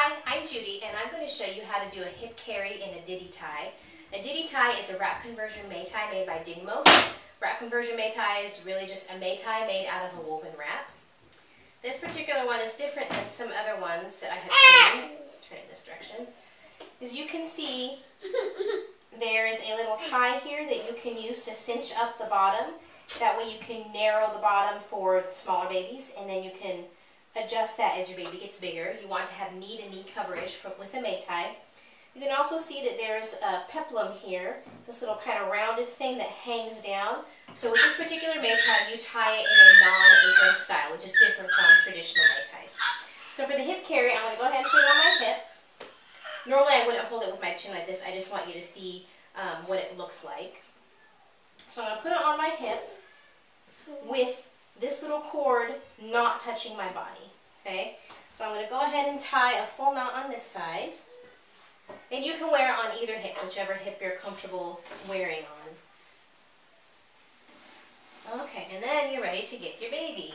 Hi, I'm Judy, and I'm going to show you how to do a hip carry in a Didytai. A Didytai is a wrap conversion Meitai made by Didytai. Wrap conversion Meitai is really just a Meitai made out of a woven wrap. This particular one is different than some other ones that I have seen. Turn it this direction. As you can see, there is a little tie here that you can use to cinch up the bottom. That way you can narrow the bottom for smaller babies, and then you can adjust that as your baby gets bigger. You want to have knee to knee coverage with a Meitai. You can also see that there's a peplum here, this little kind of rounded thing that hangs down. So with this particular Meitai, you tie it in a non-apron style, which is different from traditional Meitais. So for the hip carry, I'm going to go ahead and put it on my hip. Normally I wouldn't hold it with my chin like this. I just want you to see what it looks like. So I'm going to put it on my hip with this little cord not touching my body. Okay? So I'm going to go ahead and tie a full knot on this side. And you can wear it on either hip, whichever hip you're comfortable wearing on. Okay, and then you're ready to get your baby.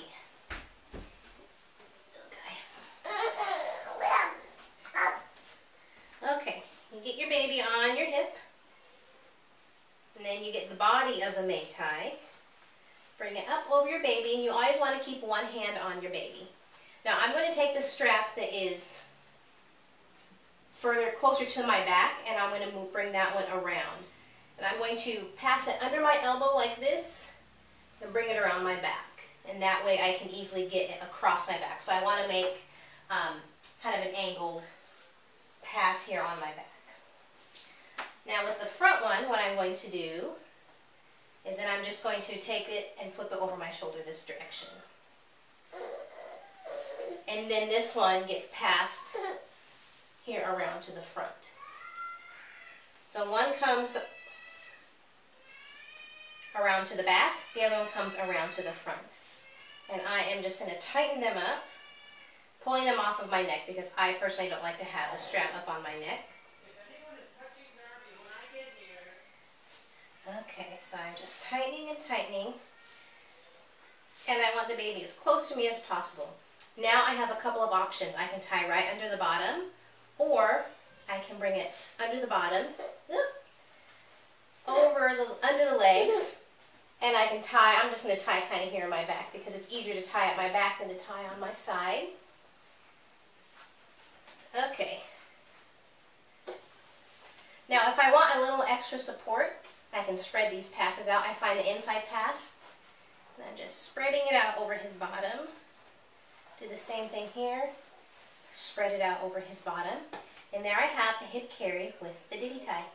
Okay, you get your baby on your hip. And then you get the body of the Meitai. Bring it up over your baby, and you always want to keep one hand on your baby. Now I'm going to take the strap that is closer to my back, and I'm going to bring that one around. And I'm going to pass it under my elbow like this and bring it around my back. And that way I can easily get it across my back. So I want to make kind of an angled pass here on my back. Now with the front one, what I'm going to do is that I'm just going to take it and flip it over my shoulder this direction. And then this one gets passed here around to the front. So one comes around to the back, the other one comes around to the front. And I am just going to tighten them up, pulling them off of my neck because I personally don't like to have the strap up on my neck. Okay, so I'm just tightening and tightening, and I want the baby as close to me as possible. Now I have a couple of options. I can tie right under the bottom, or I can bring it under the bottom, under the legs, and I can tie, I'm just going to tie kind of here on my back because it's easier to tie at my back than to tie on my side. Okay. Now if I want a little extra support, I can spread these passes out. I find the inside pass, and I'm just spreading it out over his bottom. Do the same thing here. Spread it out over his bottom. And there I have the hip carry with the Didytai.